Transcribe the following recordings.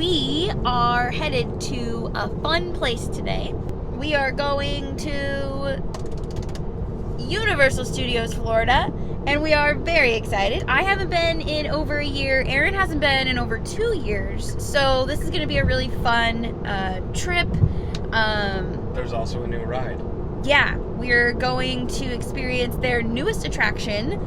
We are headed to a fun place today. We are going to Universal Studios, Florida, and we are very excited. I haven't been in over a year. Aaron hasn't been in over 2 years. So this is going to be a really fun trip. There's also a new ride. Yeah, we're going to experience their newest attraction,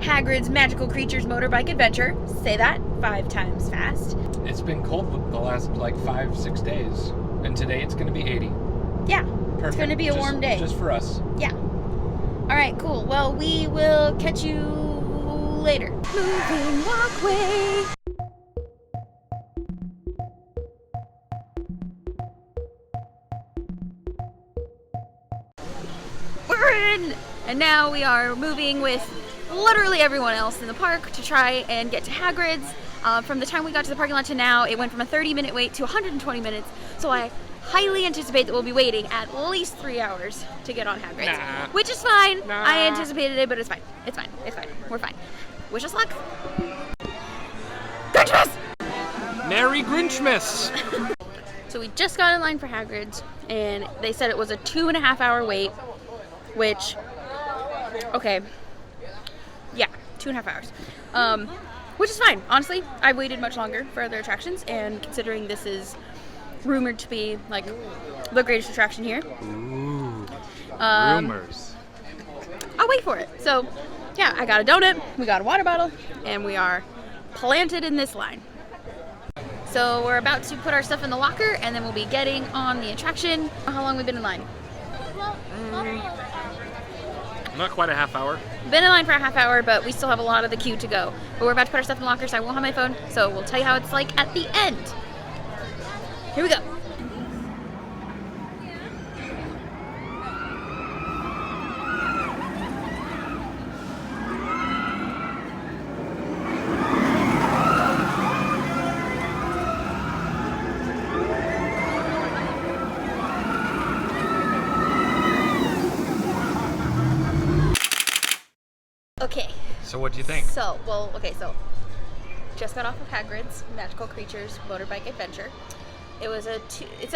Hagrid's Magical Creatures Motorbike Adventure. Say that 5 times fast. It's been cold the last like 5-6 days, and today it's going to be 80. Yeah, Perfect. It's going to be a warm day. Just for us. Yeah. All right, cool. Well, we will catch you later. Moving walkway. We're in! And now we are moving with literally everyone else in the park to try and get to Hagrid's. From the time we got to the parking lot to now, it went from a 30-minute wait to 120 minutes. So I highly anticipate that we'll be waiting at least 3 hours to get on Hagrid's. Nah. Which is fine. Nah. I anticipated it, but it's fine. It's fine. It's fine. We're fine. Wish us luck. Grinchmas! Merry Grinchmas! So we just got in line for Hagrid's, and they said it was a 2.5-hour wait, which, okay, yeah, 2.5 hours. Which is fine. Honestly, I've waited much longer for other attractions, and considering this is rumored to be like the greatest attraction here, Ooh, rumors. I'll wait for it. So yeah, I got a donut, we got a water bottle, and we are planted in this line. So we're about to put our stuff in the locker, and then we'll be getting on the attraction. How long have we been in line? Not quite a half hour. Been in line for a half hour, but we still have a lot of the queue to go. But we're about to put our stuff in the locker, so I won't have my phone. So we'll tell you how it's like at the end. Here we go. Okay. So what do you think? So just got off of Hagrid's Magical Creatures Motorbike Adventure. It said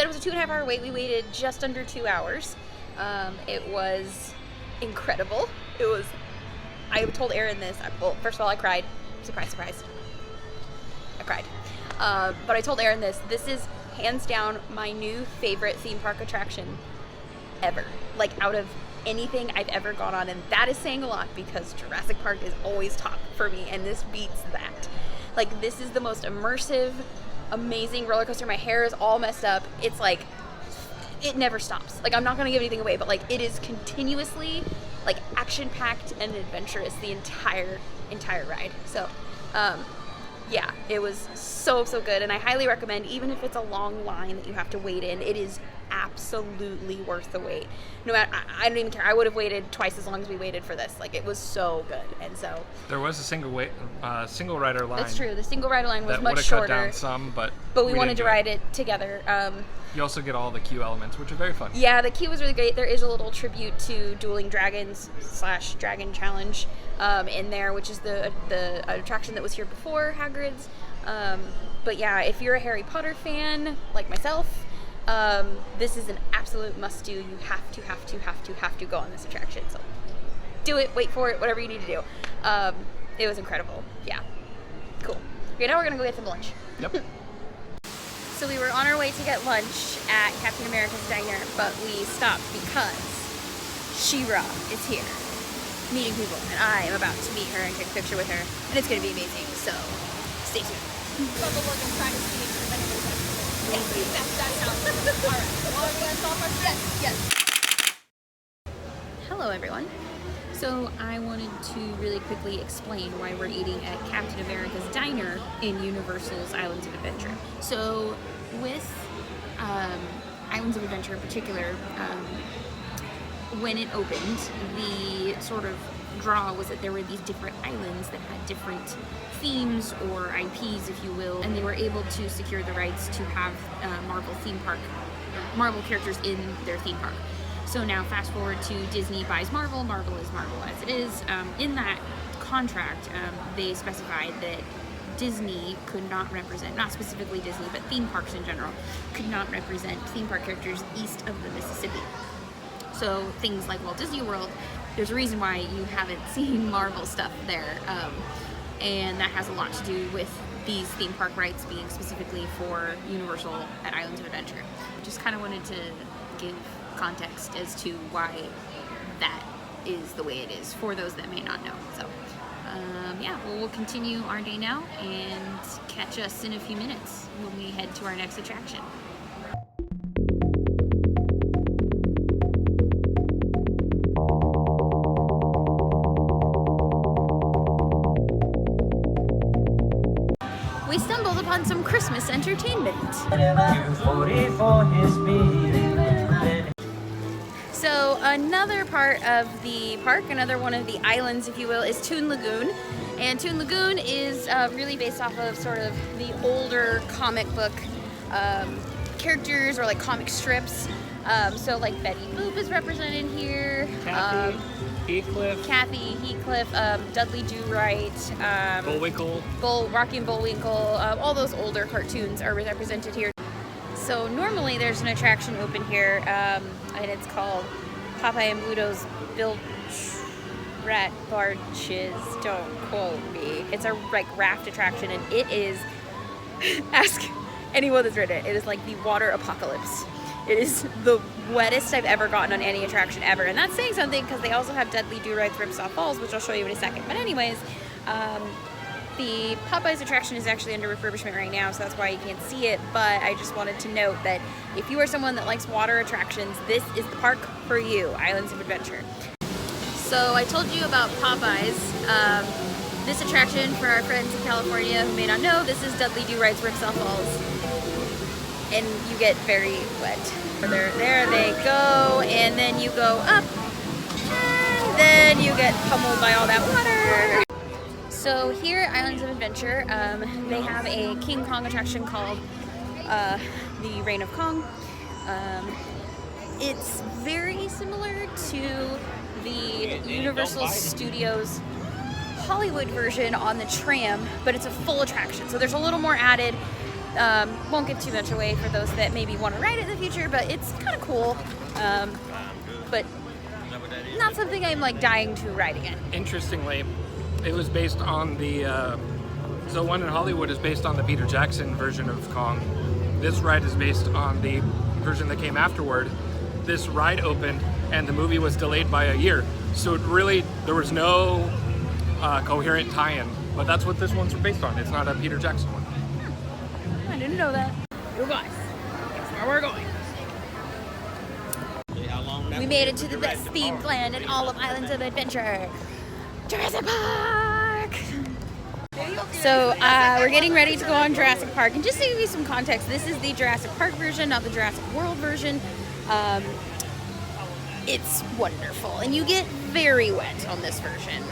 it was a 2.5-hour wait. We waited just under 2 hours. It was incredible. I told Aaron this. Well, first of all, I cried. Surprise, surprise. I cried. But I told Aaron this. This is hands down my new favorite theme park attraction ever. Like, out of anything I've ever gone on, and that is saying a lot because Jurassic Park is always top for me, and this beats that. Like, this is the most immersive, amazing roller coaster. My hair is all messed up. It's like, it never stops. Like, I'm not gonna give anything away, but like, it is continuously like action-packed and adventurous the entire ride. So yeah, it was so good, and I highly recommend, even if it's a long line that you have to wait in, it is absolutely worth the wait. No matter, I don't even care. I would have waited twice as long as we waited for this. Like, it was so good. And so There was a single rider line. that's true. The single rider line was That much would have shorter. cut down some, but we wanted to ride it together. You also get all the queue elements, which are very fun. Yeah, the queue was really great. There is a little tribute to Dueling Dragons / Dragon Challenge in there, which is the attraction that was here before Hagrid's. But yeah, if you're a Harry Potter fan like myself, this is an absolute must-do. You have to go on this attraction. So do it, wait for it, whatever you need to do. It was incredible. Yeah, cool. Okay, now we're gonna go get some lunch. Yep. So we were on our way to get lunch at Captain America's Diner, but we stopped because She-Ra is here, meeting people, and I am about to meet her and take a picture with her, and it's gonna be amazing. So stay tuned. Hello everyone. So I wanted to really quickly explain why we're eating at Captain America's Diner in Universal's Islands of Adventure. So with Islands of Adventure in particular, when it opened, the sort of draw was that there were these different islands that had different themes or IPs, if you will, and they were able to secure the rights to have Marvel characters in their theme park. So now fast forward to Disney buys Marvel. Marvel is Marvel as it is. In that contract, they specified that Disney could not represent, not specifically Disney, but theme parks in general, could not represent theme park characters east of the Mississippi. So things like Walt Disney World, there's a reason why you haven't seen Marvel stuff there. And that has a lot to do with these theme park rides being specifically for Universal at Islands of Adventure. Just kind of wanted to give context as to why that is the way it is for those that may not know. So yeah, we'll continue our day now and catch us in a few minutes when we head to our next attraction. We stumbled upon some Christmas entertainment. So another part of the park, another one of the islands, if you will, is Toon Lagoon. And Toon Lagoon is really based off of sort of the older comic book characters or like comic strips. So like Betty Boop is represented here. Kathy, Heathcliff, Dudley Do-Right, Bullwinkle, Rocky and Bullwinkle, all those older cartoons are represented here. So normally there's an attraction open here, and it's called Popeye and Bluto's Built Rat Barges. Don't quote me. It's a like raft attraction, and it is, ask anyone that's ridden it, it is like the water apocalypse. It is the wettest I've ever gotten on any attraction ever. And that's saying something because they also have Dudley Do-Right's Ripsaw Falls, which I'll show you in a second. But anyways, the Popeyes attraction is actually under refurbishment right now, so that's why you can't see it. But I just wanted to note that if you are someone that likes water attractions, this is the park for you, Islands of Adventure. So I told you about Popeyes. This attraction, for our friends in California who may not know, this is Dudley Do-Right's Ripsaw Falls. And you get very wet. There they go, and then you go up, and then you get pummeled by all that water. So here at Islands of Adventure, they have a King Kong attraction called the Reign of Kong. It's very similar to the Universal Studios Hollywood version on the tram, but it's a full attraction, so there's a little more added. Won't give too much away for those that maybe want to ride it in the future, but it's kind of cool, but not something I'm like dying to ride again. Interestingly, it was based on the, so one in Hollywood is based on the Peter Jackson version of Kong. This ride is based on the version that came afterward. This ride opened and the movie was delayed by a year. So it really, there was no coherent tie-in, but that's what this one's based on. It's not a Peter Jackson one. I didn't know that. You guys, that's where we're going. We made it to the best themed land in all of Islands of Adventure, Jurassic Park. So we're getting ready to go on Jurassic Park, and just to give you some context, this is the Jurassic Park version, not the Jurassic World version. It's wonderful, and you get very wet on this version.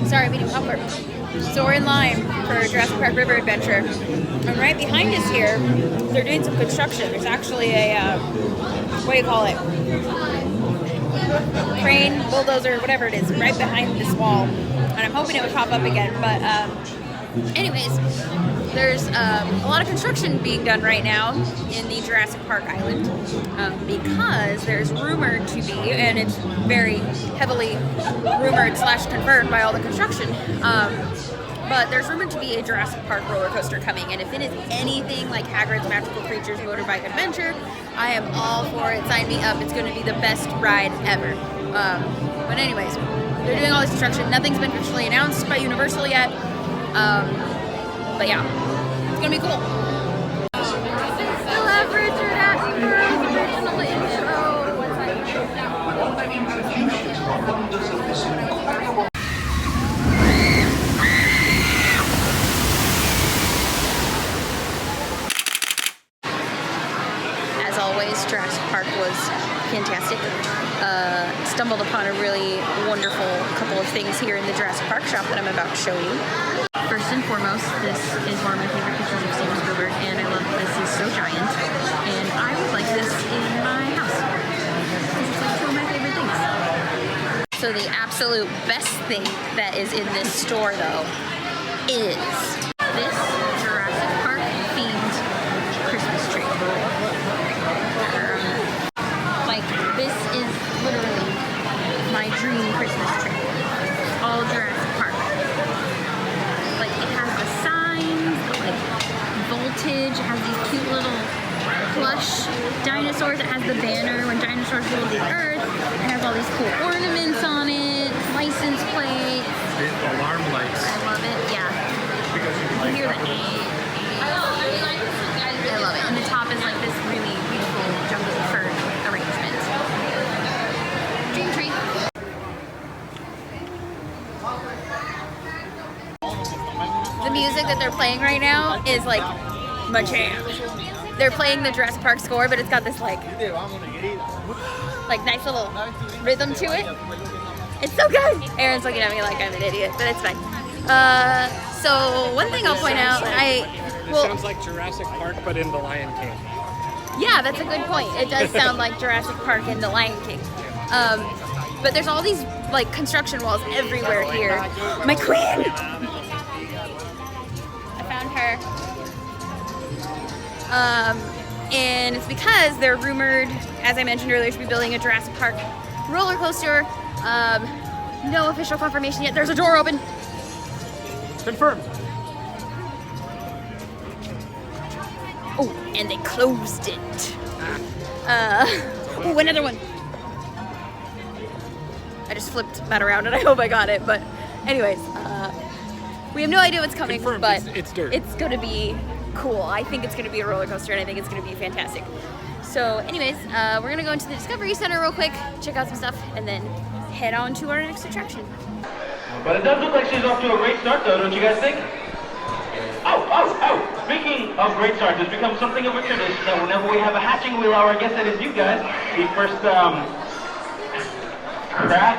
Sorry, I'm eating popcorn. So we're in line for Jurassic Park River Adventure, and right behind us here, they're doing some construction. There's actually a, what do you call it? Crane, bulldozer, whatever it is, right behind this wall. And I'm hoping it would pop up again, but anyways, there's a lot of construction being done right now in the Jurassic Park Island because there's rumored to be, and it's very heavily rumored / confirmed by all the construction, but there's rumored to be a Jurassic Park roller coaster coming, and if it is anything like Hagrid's Magical Creatures Motorbike Adventure, I am all for it. Sign me up. It's going to be the best ride ever. But anyways, they're doing all this construction. Nothing's been officially announced by Universal yet. But yeah, it's gonna be cool. Still have Richard Attenborough's original intro. As always, Jurassic Park was fantastic. Stumbled upon a really wonderful couple of things here in the Jurassic Park shop that I'm about to show you. First and foremost, this is one of my favorite pictures of Steven Spielberg, and I love this. He's so giant, and I would like this in my house. This is like two of my favorite things. So the absolute best thing that is in this store, though, is this Jurassic Park themed Christmas tree. Like, this is literally my dream Christmas tree. All Jurassic Park. Like, it has the signs, the, like, voltage, it has these cute little plush dinosaurs. It has the banner when dinosaurs ruled the earth. It has all these cool ornaments on it, license plate. The alarm lights. I love it, yeah. You can hear the I love it. And the top is like this really beautiful jungle fir arrangement. Dream tree. The music that they're playing right now is like my jam. They're playing the Jurassic Park score, but it's got this like nice little rhythm to it. It's so good. Aaron's looking at me like I'm an idiot, but it's fine. So one thing I'll point out, It sounds like Jurassic Park, but in The Lion King. yeah, that's a good point. It does sound like Jurassic Park and The Lion King. But there's all these like construction walls everywhere here. My queen! I found her. And it's because they're rumored, as I mentioned earlier, to be building a Jurassic Park roller coaster. No official confirmation yet. There's a door open. Confirmed. Oh, and they closed it. Oh, another one. I just flipped that around and I hope I got it. But anyways, we have no idea what's coming, Confirmed. but It's dirt. It's gonna be cool. I think it's gonna be a roller coaster and I think it's gonna be fantastic. So anyways, we're gonna go into the Discovery Center real quick, check out some stuff, and then head on to our next attraction. But it does look like she's off to a great start, though, don't you guys think? Oh! Speaking of great starts, it's become something of a tradition that whenever we have a hatching wheel hour, I guess that is you guys, we first, crack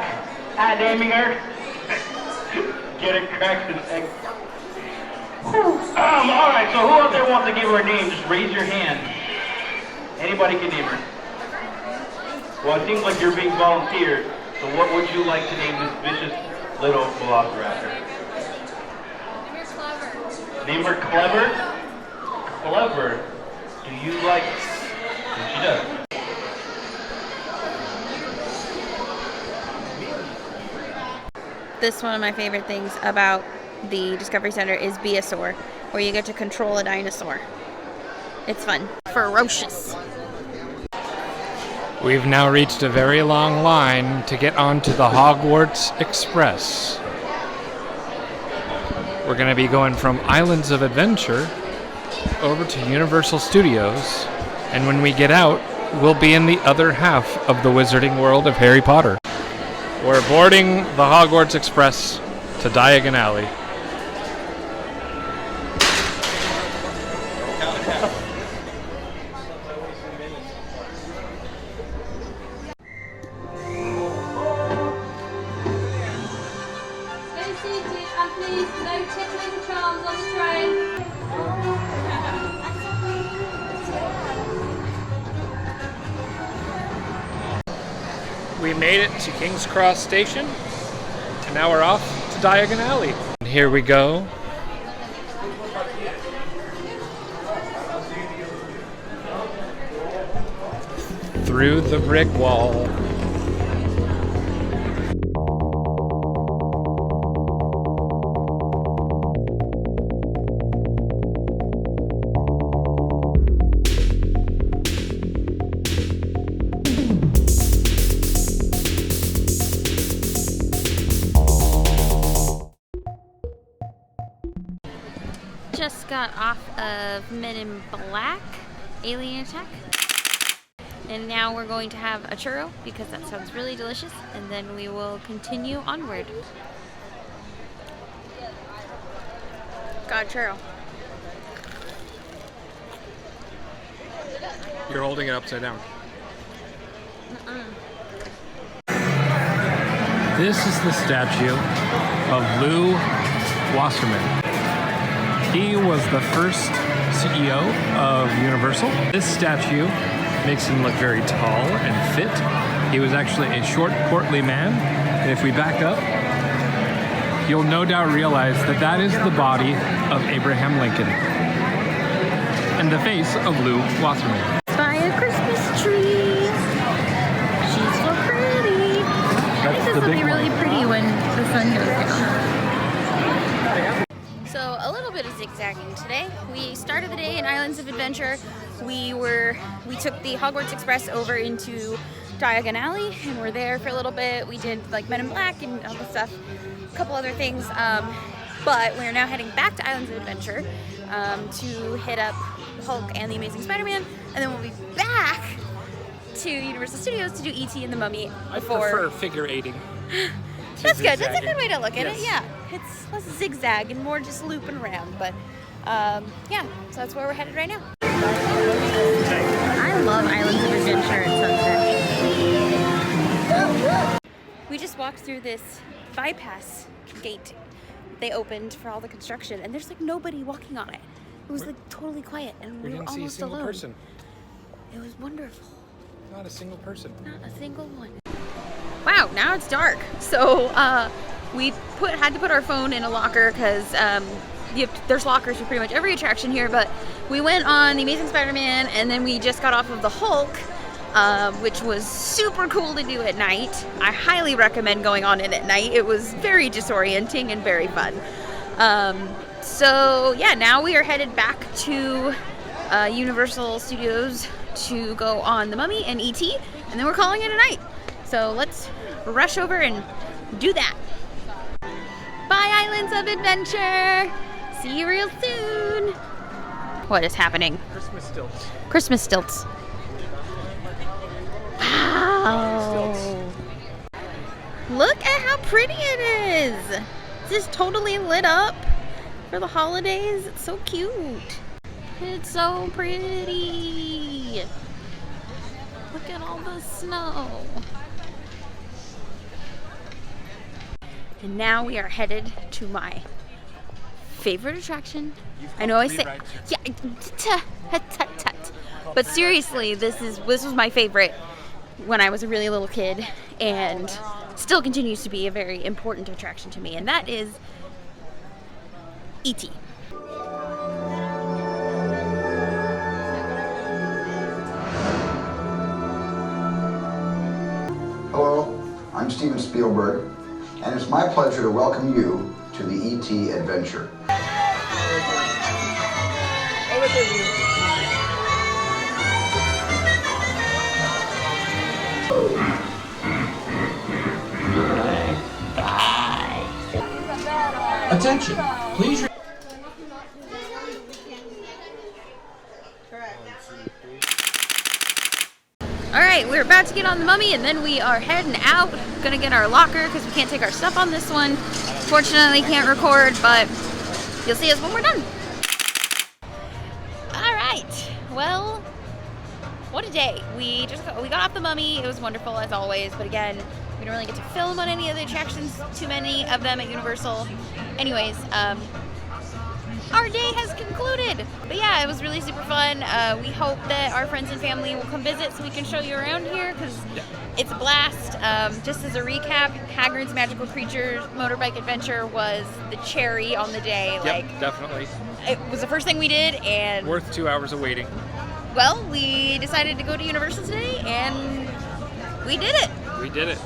at naming her. Get it cracked and egg. Alright, so who out there wants to give her a name? Just raise your hand. Anybody can name her. Well, it seems like you're being volunteered, so what would you like to name this vicious little velociraptor? Name her Clever? Clever? Do you like... And she does. This one of my favorite things about the Discovery Center is Beasaur, where you get to control a dinosaur. It's fun. Ferocious. We've now reached a very long line to get onto the Hogwarts Express. We're going to be going from Islands of Adventure over to Universal Studios, and when we get out, we'll be in the other half of the wizarding world of Harry Potter. We're boarding the Hogwarts Express to Diagon Alley. We made it to King's Cross Station, and now we're off to Diagon Alley. And here we go. Through the brick wall. Just got off of Men in Black, Alien Attack. And now we're going to have a churro because that sounds really delicious, and then we will continue onward. Got a churro. You're holding it upside down. This is the statue of Lou Wasserman. He was the first CEO of Universal. This statue makes him look very tall and fit. He was actually a short, portly man And if we back up, you'll no doubt realize that that is the body of Abraham Lincoln and the face of Lou Wasserman. By a Christmas tree. She's so pretty. I think this will be really pretty when the sun goes down. So a little bit of zigzagging today. We started the day in Islands of Adventure. We took the Hogwarts Express over into Diagon Alley and we're there for a little bit. We did like Men in Black and all the stuff, a couple other things. But we're now heading back to Islands of Adventure to hit up Hulk and the Amazing Spider-Man, and then we'll be back to Universal Studios to do E.T. and the Mummy before. I prefer figure eighting. That's good. That's a good way to look at Yes. it. Yeah, it's less zigzag and more just looping around. But yeah, so that's where we're headed right now. I love Islands of Adventure at sunset. We just walked through this bypass gate they opened for all the construction, and there's like nobody walking on it. It was like totally quiet, and we were didn't see a almost single alone. person. It was wonderful. Not a single person. Not a single one. Wow, now it's dark. So we had to put our phone in a locker because there's lockers for pretty much every attraction here. But we went on the Amazing Spider-Man, and then we just got off of the Hulk, which was super cool to do at night. I highly recommend going on it at night. It was very disorienting and very fun. So yeah, now we are headed back to Universal Studios to go on The Mummy and E.T., and then we're calling it a night. So let's rush over and do that. Bye, Islands of Adventure! See you real soon! What is happening? Christmas stilts. Christmas stilts. Wow! Look at how pretty it is! This is totally lit up for the holidays. It's so cute. It's so pretty. Look at all the snow. And now we are headed to my favorite attraction. I know I say, yeah, but seriously, this was my favorite when I was a really little kid, and still continues to be a very important attraction to me, and that is E.T. Hello, I'm Steven Spielberg, and it's my pleasure to welcome you to the E.T. adventure. Attention, please. Alright, we're about to get on the Mummy, and then we are heading out. Gonna get our locker because we can't take our stuff on this one. Fortunately, can't record, but you'll see us when we're done. Alright, well, what a day. We got off the Mummy. It was wonderful as always, but again, we didn't really get to film on any of the attractions, too many of them at Universal. Anyways, our day has concluded. But yeah, it was really super fun. We hope that our friends and family will come visit so we can show you around here because it's a blast. Just as a recap, Hagrid's Magical Creatures Motorbike Adventure was the cherry on the day. Yep, like, definitely. it was the first thing we did, and Worth 2 hours of waiting. well, we decided to go to Universal today, and we did it. We did it.